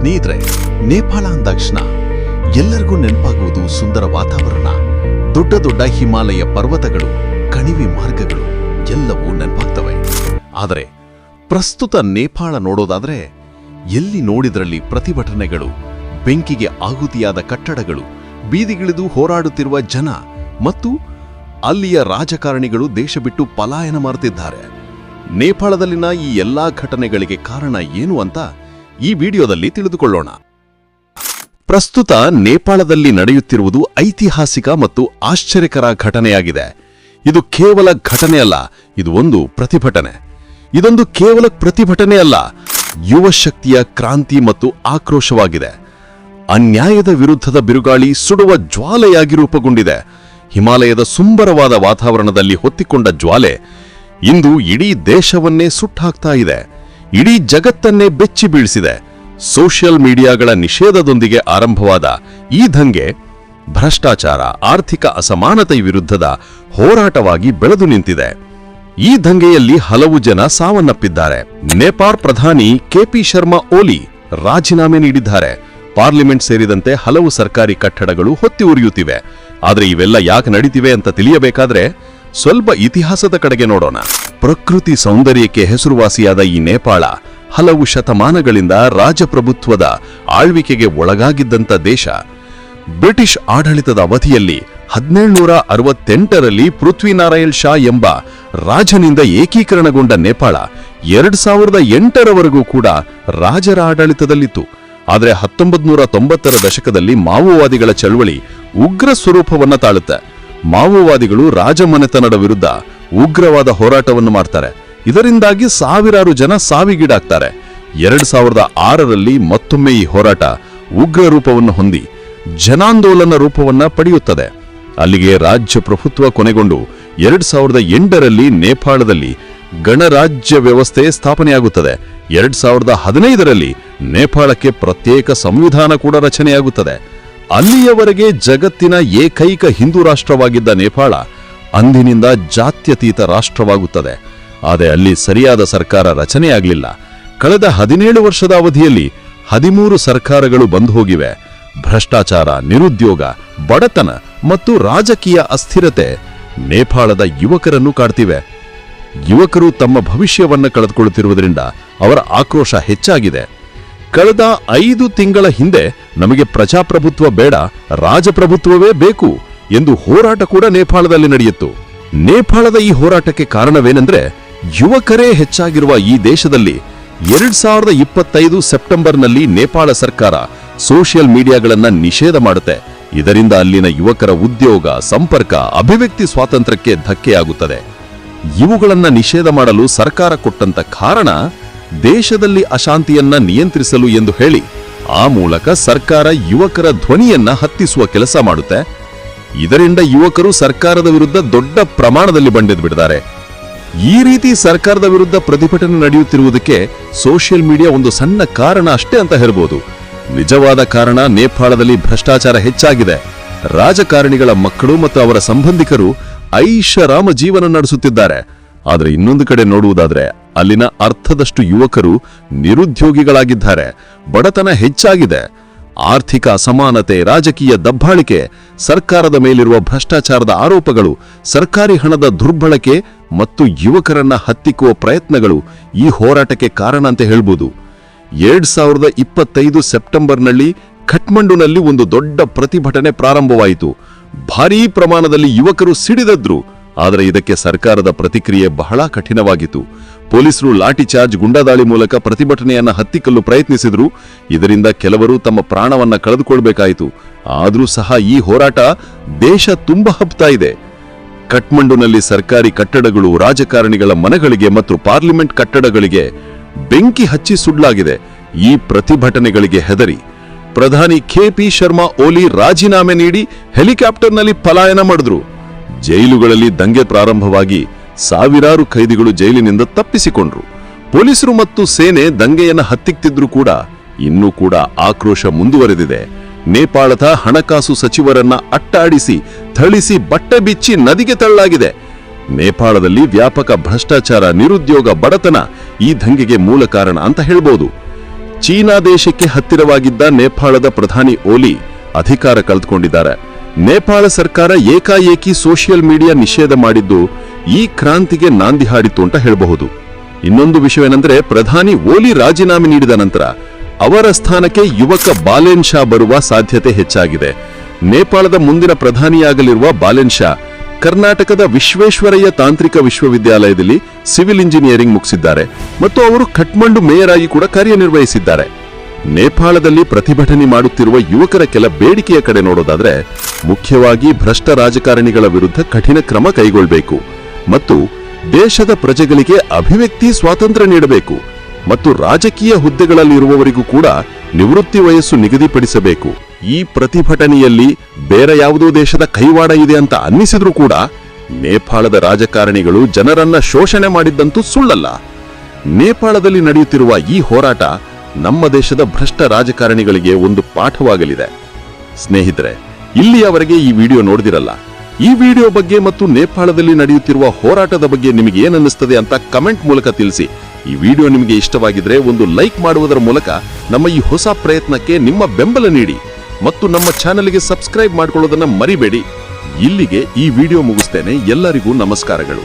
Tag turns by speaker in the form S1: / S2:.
S1: ಸ್ನೇಹಿತರೆ, ನೇಪಾಳ ಅಂದಾಕ್ಷಣ ಎಲ್ಲರಿಗೂ ನೆನಪಾಗುವುದು ಸುಂದರ ವಾತಾವರಣ, ದೊಡ್ಡ ದೊಡ್ಡ ಹಿಮಾಲಯ ಪರ್ವತಗಳು, ಕಣಿವೆ ಮಾರ್ಗಗಳು ಎಲ್ಲವೂ ನೆನಪಾಗ್ತವೆ. ಆದರೆ ಪ್ರಸ್ತುತ ನೇಪಾಳ ನೋಡೋದಾದ್ರೆ ಎಲ್ಲಿ ನೋಡಿದ್ರಲ್ಲಿ ಪ್ರತಿಭಟನೆಗಳು, ಬೆಂಕಿಗೆ ಆಹುತಿಯಾದ ಕಟ್ಟಡಗಳು, ಬೀದಿಗಿಳಿದು ಹೋರಾಡುತ್ತಿರುವ ಜನ ಮತ್ತು ಅಲ್ಲಿಯ ರಾಜಕಾರಣಿಗಳು ದೇಶ ಬಿಟ್ಟು ಪಲಾಯನ ಮಾಡುತ್ತಿದ್ದಾರೆ. ನೇಪಾಳದಲ್ಲಿನ ಈ ಎಲ್ಲಾ ಘಟನೆಗಳಿಗೆ ಕಾರಣ ಏನು ಅಂತ ಈ ವಿಡಿಯೋದಲ್ಲಿ ತಿಳಿದುಕೊಳ್ಳೋಣ. ಪ್ರಸ್ತುತ ನೇಪಾಳದಲ್ಲಿ ನಡೆಯುತ್ತಿರುವುದು ಐತಿಹಾಸಿಕ ಮತ್ತು ಆಶ್ಚರ್ಯಕರ ಘಟನೆಯಾಗಿದೆ. ಇದು ಕೇವಲ ಘಟನೆ ಅಲ್ಲ, ಇದು ಒಂದು ಪ್ರತಿಭಟನೆ. ಇದೊಂದು ಕೇವಲ ಪ್ರತಿಭಟನೆ ಅಲ್ಲ, ಯುವ ಶಕ್ತಿಯ ಕ್ರಾಂತಿ ಮತ್ತು ಆಕ್ರೋಶವಾಗಿದೆ. ಅನ್ಯಾಯದ ವಿರುದ್ಧದ ಬಿರುಗಾಳಿ ಸುಡುವ ಜ್ವಾಲೆಯಾಗಿ ರೂಪುಗೊಂಡಿದೆ. ಹಿಮಾಲಯದ ಸುಂದರವಾದ ವಾತಾವರಣದಲ್ಲಿ ಹೊತ್ತಿಕೊಂಡ ಜ್ವಾಲೆ ಇಂದು ಇಡೀ ದೇಶವನ್ನೇ ಸುಟ್ಟಾಕ್ತಾ ಇದೆ, ಇಡೀ ಜಗತ್ತನ್ನೇ ಬೆಚ್ಚಿ ಬೀಳಿಸಿದೆ. ಸೋಷಿಯಲ್ ಮೀಡಿಯಾಗಳ ನಿಷೇಧದೊಂದಿಗೆ ಆರಂಭವಾದ ಈ ದಂಗೆ ಭ್ರಷ್ಟಾಚಾರ, ಆರ್ಥಿಕ ಅಸಮಾನತೆ ವಿರುದ್ಧದ ಹೋರಾಟವಾಗಿ ಬೆಳೆದು ನಿಂತಿದೆ. ಈ ದಂಗೆಯಲ್ಲಿ ಹಲವು ಜನ ಸಾವನ್ನಪ್ಪಿದ್ದಾರೆ. ನೇಪಾಳ ಪ್ರಧಾನಿ ಕೆಪಿ ಶರ್ಮಾ ಓಲಿ ರಾಜೀನಾಮೆ ನೀಡಿದ್ದಾರೆ. ಪಾರ್ಲಿಮೆಂಟ್ ಸೇರಿದಂತೆ ಹಲವು ಸರ್ಕಾರಿ ಕಟ್ಟಡಗಳು ಹೊತ್ತಿ ಉರಿಯುತ್ತಿವೆ. ಆದರೆ ಇವೆಲ್ಲ ಯಾಕೆ ನಡೀತಿವೆ ಅಂತ ತಿಳಿಯಬೇಕಾದ್ರೆ ಸ್ವಲ್ಪ ಇತಿಹಾಸದ ಕಡೆಗೆ ನೋಡೋಣ. ಪ್ರಕೃತಿ ಸೌಂದರ್ಯಕ್ಕೆ ಹೆಸರುವಾಸಿಯಾದ ಈ ನೇಪಾಳ ಹಲವು ಶತಮಾನಗಳಿಂದ ರಾಜಪ್ರಭುತ್ವದ ಆಳ್ವಿಕೆಗೆ ಒಳಗಾಗಿದ್ದಂಥ ದೇಶ. ಬ್ರಿಟಿಷ್ ಆಡಳಿತದ ಅವಧಿಯಲ್ಲಿ 1768ರಲ್ಲಿ ಪೃಥ್ವಿನಾರಾಯಣ್ ಶಾ ಎಂಬ ರಾಜನಿಂದ ಏಕೀಕರಣಗೊಂಡ ನೇಪಾಳ 2008ರವರೆಗೂ ಕೂಡ ರಾಜರ ಆಡಳಿತದಲ್ಲಿತ್ತು. ಆದರೆ 1990ರ ದಶಕದಲ್ಲಿ ಮಾವೋವಾದಿಗಳ ಚಳವಳಿ ಉಗ್ರ ಸ್ವರೂಪವನ್ನ ತಾಳುತ್ತೆ. ಮಾವೋವಾದಿಗಳು ರಾಜಮನೆತನದ ವಿರುದ್ಧ ಉಗ್ರವಾದ ಹೋರಾಟವನ್ನು ಮಾಡ್ತಾರೆ. ಇದರಿಂದಾಗಿ ಸಾವಿರಾರು ಜನ ಸಾವಿಗೀಡಾಗ್ತಾರೆ. 2006ರಲ್ಲಿ ಮತ್ತೊಮ್ಮೆ ಈ ಹೋರಾಟ ಉಗ್ರ ರೂಪವನ್ನು ಹೊಂದಿ ಜನಾಂದೋಲನ ರೂಪವನ್ನ ಪಡೆಯುತ್ತದೆ. ಅಲ್ಲಿಗೆ ರಾಜ್ಯ ಪ್ರಭುತ್ವ ಕೊನೆಗೊಂಡು 2008ರಲ್ಲಿ ನೇಪಾಳದಲ್ಲಿ ಗಣರಾಜ್ಯ ವ್ಯವಸ್ಥೆ ಸ್ಥಾಪನೆಯಾಗುತ್ತದೆ. 2015ರಲ್ಲಿ ನೇಪಾಳಕ್ಕೆ ಪ್ರತ್ಯೇಕ ಸಂವಿಧಾನ ಕೂಡ ರಚನೆಯಾಗುತ್ತದೆ. ಅಲ್ಲಿಯವರೆಗೆ ಜಗತ್ತಿನ ಏಕೈಕ ಹಿಂದೂ ರಾಷ್ಟ್ರವಾಗಿದ್ದ ನೇಪಾಳ ಅಂದಿನಿಂದ ಜಾತ್ಯತೀತ ರಾಷ್ಟ್ರವಾಗುತ್ತದೆ. ಆದರೆ ಅಲ್ಲಿ ಸರಿಯಾದ ಸರ್ಕಾರ ರಚನೆಯಾಗಲಿಲ್ಲ. ಕಳೆದ 17 ವರ್ಷದ ಅವಧಿಯಲ್ಲಿ 13 ಸರ್ಕಾರಗಳು ಬಂದು ಹೋಗಿವೆ. ಭ್ರಷ್ಟಾಚಾರ, ನಿರುದ್ಯೋಗ, ಬಡತನ ಮತ್ತು ರಾಜಕೀಯ ಅಸ್ಥಿರತೆ ನೇಪಾಳದ ಯುವಕರನ್ನು ಕಾಡ್ತಿವೆ. ಯುವಕರು ತಮ್ಮ ಭವಿಷ್ಯವನ್ನ ಕಳೆದುಕೊಳ್ಳುತ್ತಿರುವುದರಿಂದ ಅವರ ಆಕ್ರೋಶ ಹೆಚ್ಚಾಗಿದೆ. ಕಳೆದ 5 ತಿಂಗಳ ಹಿಂದೆ ನಮಗೆ ಪ್ರಜಾಪ್ರಭುತ್ವ ಬೇಡ, ರಾಜಪ್ರಭುತ್ವವೇ ಬೇಕು ಎಂದು ಹೋರಾಟ ಕೂಡ ನೇಪಾಳದಲ್ಲಿ ನಡೆಯಿತು. ನೇಪಾಳದ ಈ ಹೋರಾಟಕ್ಕೆ ಕಾರಣವೇನೆಂದ್ರೆ, ಯುವಕರೇ ಹೆಚ್ಚಾಗಿರುವ ಈ ದೇಶದಲ್ಲಿ 2025 ಸೆಪ್ಟೆಂಬರ್ನಲ್ಲಿ ನೇಪಾಳ ಸರ್ಕಾರ ಸೋಷಿಯಲ್ ಮೀಡಿಯಾಗಳನ್ನ ನಿಷೇಧ ಮಾಡುತ್ತೆ. ಇದರಿಂದ ಅಲ್ಲಿನ ಯುವಕರ ಉದ್ಯೋಗ, ಸಂಪರ್ಕ, ಅಭಿವ್ಯಕ್ತಿ ಸ್ವಾತಂತ್ರ್ಯಕ್ಕೆ ಧಕ್ಕೆಯಾಗುತ್ತದೆ. ಇವುಗಳನ್ನ ನಿಷೇಧ ಮಾಡಲು ಸರ್ಕಾರ ಕೊಟ್ಟಂತ ಕಾರಣ ದೇಶದಲ್ಲಿ ಅಶಾಂತಿಯನ್ನ ನಿಯಂತ್ರಿಸಲು ಎಂದು ಹೇಳಿ ಆ ಮೂಲಕ ಸರ್ಕಾರ ಯುವಕರ ಧ್ವನಿಯನ್ನ ಹತ್ತಿಸುವ ಕೆಲಸ ಮಾಡುತ್ತೆ. ಇದರಿಂದ ಯುವಕರು ಸರ್ಕಾರದ ವಿರುದ್ಧ ದೊಡ್ಡ ಪ್ರಮಾಣದಲ್ಲಿ ಬಂಡೆದ್ದು ಬಿಡ್ತಾರೆ. ಈ ರೀತಿ ಸರ್ಕಾರದ ವಿರುದ್ಧ ಪ್ರತಿಭಟನೆ ನಡೆಯುತ್ತಿರುವುದಕ್ಕೆ ಸೋಷಿಯಲ್ ಮೀಡಿಯಾ ಒಂದು ಸಣ್ಣ ಕಾರಣ ಅಷ್ಟೇ ಅಂತ ಹೇಳ್ಬೋದು. ನಿಜವಾದ ಕಾರಣ ನೇಪಾಳದಲ್ಲಿ ಭ್ರಷ್ಟಾಚಾರ ಹೆಚ್ಚಾಗಿದೆ. ರಾಜಕಾರಣಿಗಳ ಮಕ್ಕಳು ಮತ್ತು ಅವರ ಸಂಬಂಧಿಕರು ಐಷಾರಾಮ ಜೀವನ ನಡೆಸುತ್ತಿದ್ದಾರೆ. ಆದರೆ ಇನ್ನೊಂದು ಕಡೆ ನೋಡುವುದಾದ್ರೆ ಅಲ್ಲಿನ ಅರ್ಧದಷ್ಟು ಯುವಕರು ನಿರುದ್ಯೋಗಿಗಳಾಗಿದ್ದಾರೆ. ಬಡತನ ಹೆಚ್ಚಾಗಿದೆ. ಆರ್ಥಿಕ ಅಸಮಾನತೆ, ರಾಜಕೀಯ ದಬ್ಬಾಳಿಕೆ, ಸರ್ಕಾರದ ಮೇಲಿರುವ ಭ್ರಷ್ಟಾಚಾರದ ಆರೋಪಗಳು, ಸರ್ಕಾರಿ ಹಣದ ದುರ್ಬಳಕೆ ಮತ್ತು ಯುವಕರನ್ನ ಹತ್ತಿಕ್ಕುವ ಪ್ರಯತ್ನಗಳು ಈ ಹೋರಾಟಕ್ಕೆ ಕಾರಣ ಅಂತ ಹೇಳ್ಬೋದು. 2025 ಸೆಪ್ಟೆಂಬರ್ನಲ್ಲಿ ಖಟ್ಮಂಡುನಲ್ಲಿ ಒಂದು ದೊಡ್ಡ ಪ್ರತಿಭಟನೆ ಪ್ರಾರಂಭವಾಯಿತು. ಭಾರೀ ಪ್ರಮಾಣದಲ್ಲಿ ಯುವಕರು ಸಿಡಿದದ್ರು. ಆದರೆ ಇದಕ್ಕೆ ಸರ್ಕಾರದ ಪ್ರತಿಕ್ರಿಯೆ ಬಹಳ ಕಠಿಣವಾಗಿತ್ತು. ಪೊಲೀಸರು ಲಾಠಿ ಚಾರ್ಜ್, ಗುಂಡಾದಾಳಿ ಮೂಲಕ ಪ್ರತಿಭಟನೆಯನ್ನ ಹತ್ತಿಕ್ಕಲು ಪ್ರಯತ್ನಿಸಿದ್ರು. ಇದರಿಂದ ಕೆಲವರು ತಮ್ಮ ಪ್ರಾಣವನ್ನ ಕಳೆದುಕೊಳ್ಬೇಕಾಯಿತು. ಆದರೂ ಸಹ ಈ ಹೋರಾಟ ದೇಶ ತುಂಬ ಹಬ್ತಾ ಇದೆ. ಖಟ್ಮಂಡುನಲ್ಲಿ ಸರ್ಕಾರಿ ಕಟ್ಟಡಗಳು, ರಾಜಕಾರಣಿಗಳ ಮನೆಗಳಿಗೆ ಮತ್ತು ಪಾರ್ಲಿಮೆಂಟ್ ಕಟ್ಟಡಗಳಿಗೆ ಬೆಂಕಿ ಹಚ್ಚಿ ಸುಡಲಾಗಿದೆ. ಈ ಪ್ರತಿಭಟನೆಗಳಿಗೆ ಹೆದರಿ ಪ್ರಧಾನಿ ಕೆಪಿ ಶರ್ಮಾ ಓಲಿ ರಾಜೀನಾಮೆ ನೀಡಿ ಹೆಲಿಕಾಪ್ಟರ್ನಲ್ಲಿ ಪಲಾಯನ ಮಾಡಿದ್ರು. ಜೈಲುಗಳಲ್ಲಿ ದಂಗೆ ಪ್ರಾರಂಭವಾಗಿ ಸಾವಿರಾರು ಖೈದಿಗಳು ಜೈಲಿನಿಂದ ತಪ್ಪಿಸಿಕೊಂಡ್ರು. ಪೊಲೀಸರು ಮತ್ತು ಸೇನೆ ದಂಗೆಯನ್ನ ಹತ್ತಿಕ್ತಿದ್ರು ಕೂಡ ಇನ್ನೂ ಕೂಡ ಆಕ್ರೋಶ ಮುಂದುವರೆದಿದೆ. ನೇಪಾಳದ ಹಣಕಾಸು ಸಚಿವರನ್ನ ಅಟ್ಟಾಡಿಸಿ, ಥಳಿಸಿ, ಬಟ್ಟೆ ಬಿಚ್ಚಿ ನದಿಗೆ ತಳ್ಳಲಾಗಿದೆ. ನೇಪಾಳದಲ್ಲಿ ವ್ಯಾಪಕ ಭ್ರಷ್ಟಾಚಾರ, ನಿರುದ್ಯೋಗ, ಬಡತನ ಈ ದಂಗೆಗೆ ಮೂಲ ಕಾರಣ ಅಂತ ಹೇಳ್ಬೋದು. ಚೀನಾ ದೇಶಕ್ಕೆ ಹತ್ತಿರವಾಗಿದ್ದ ನೇಪಾಳದ ಪ್ರಧಾನಿ ಓಲಿ ಅಧಿಕಾರ ಕಳೆದುಕೊಂಡಿದ್ದಾರೆ. ನೇಪಾಳ ಸರ್ಕಾರ ಏಕಾಏಕಿ ಸೋಷಿಯಲ್ ಮೀಡಿಯಾ ನಿಷೇಧ ಮಾಡಿದ್ದು ಈ ಕ್ರಾಂತಿಗೆ ನಾಂದಿ ಹಾಡಿತು ಅಂತ ಹೇಳಬಹುದು. ಇನ್ನೊಂದು ವಿಷಯವೇನೆಂದರೆ, ಪ್ರಧಾನಿ ಓಲಿ ರಾಜೀನಾಮೆ ನೀಡಿದ ನಂತರ ಅವರ ಸ್ಥಾನಕ್ಕೆ ಯುವಕ ಬಾಲೆನ್ ಶಾ ಬರುವ ಸಾಧ್ಯತೆ ಹೆಚ್ಚಾಗಿದೆ. ನೇಪಾಳದ ಮುಂದಿನ ಪ್ರಧಾನಿಯಾಗಲಿರುವ ಬಾಲೆನ್ ಶಾ ಕರ್ನಾಟಕದ ವಿಶ್ವೇಶ್ವರಯ್ಯ ತಾಂತ್ರಿಕ ವಿಶ್ವವಿದ್ಯಾಲಯದಲ್ಲಿ ಸಿವಿಲ್ ಇಂಜಿನಿಯರಿಂಗ್ ಮುಗಿಸಿದ್ದಾರೆ ಮತ್ತು ಅವರು ಕಠ್ಮಂಡು ಮೇಯರ್ ಆಗಿ ಕೂಡ ಕಾರ್ಯನಿರ್ವಹಿಸಿದ್ದಾರೆ. ನೇಪಾಳದಲ್ಲಿ ಪ್ರತಿಭಟನೆ ಮಾಡುತ್ತಿರುವ ಯುವಕರ ಕೆಲ ಬೇಡಿಕೆಯ ಕಡೆ ನೋಡೋದಾದ್ರೆ, ಮುಖ್ಯವಾಗಿ ಭ್ರಷ್ಟ ರಾಜಕಾರಣಿಗಳ ವಿರುದ್ಧ ಕಠಿಣ ಕ್ರಮ ಕೈಗೊಳ್ಳಬೇಕು ಮತ್ತು ದೇಶದ ಪ್ರಜೆಗಳಿಗೆ ಅಭಿವ್ಯಕ್ತಿ ಸ್ವಾತಂತ್ರ್ಯ ನೀಡಬೇಕು ಮತ್ತು ರಾಜಕೀಯ ಹುದ್ದೆಗಳಲ್ಲಿರುವವರಿಗೂ ಕೂಡ ನಿವೃತ್ತಿ ವಯಸ್ಸು ನಿಗದಿಪಡಿಸಬೇಕು. ಈ ಪ್ರತಿಭಟನೆಯಲ್ಲಿ ಬೇರೆ ಯಾವುದೋ ದೇಶದ ಕೈವಾಡ ಇದೆ ಅಂತ ಅನ್ನಿಸಿದ್ರೂ ಕೂಡ ನೇಪಾಳದ ರಾಜಕಾರಣಿಗಳು ಜನರನ್ನ ಶೋಷಣೆ ಮಾಡಿದ್ದಂತೂ ಸುಳ್ಳಲ್ಲ. ನೇಪಾಳದಲ್ಲಿ ನಡೆಯುತ್ತಿರುವ ಈ ಹೋರಾಟ ನಮ್ಮ ದೇಶದ ಭ್ರಷ್ಟ ರಾಜಕಾರಣಿಗಳಿಗೆ ಒಂದು ಪಾಠವಾಗಲಿದೆ. ಸ್ನೇಹಿತರೆ, ಇಲ್ಲಿಯವರೆಗೆ ಈ ವಿಡಿಯೋ ನೋಡಿದಿರಲ್ಲ. ಈ ವಿಡಿಯೋ ಬಗ್ಗೆ ಮತ್ತು ನೇಪಾಳದಲ್ಲಿ ನಡೆಯುತ್ತಿರುವ ಹೋರಾಟದ ಬಗ್ಗೆ ನಿಮಗೆ ಏನನ್ನಿಸ್ತದೆ ಅಂತ ಕಮೆಂಟ್ ಮೂಲಕ ತಿಳಿಸಿ. ಈ ವಿಡಿಯೋ ನಿಮಗೆ ಇಷ್ಟವಾಗಿದ್ರೆ ಒಂದು ಲೈಕ್ ಮಾಡುವುದರ ಮೂಲಕ ನಮ್ಮ ಈ ಹೊಸ ಪ್ರಯತ್ನಕ್ಕೆ ನಿಮ್ಮ ಬೆಂಬಲ ನೀಡಿ ಮತ್ತು ನಮ್ಮ ಚಾನೆಲ್ಗೆ ಸಬ್ಸ್ಕ್ರೈಬ್ ಮಾಡಿಕೊಳ್ಳೋದನ್ನ ಮರಿಬೇಡಿ. ಇಲ್ಲಿಗೆ ಈ ವಿಡಿಯೋ ಮುಗಿಸ್ತೇನೆ. ಎಲ್ಲರಿಗೂ ನಮಸ್ಕಾರಗಳು.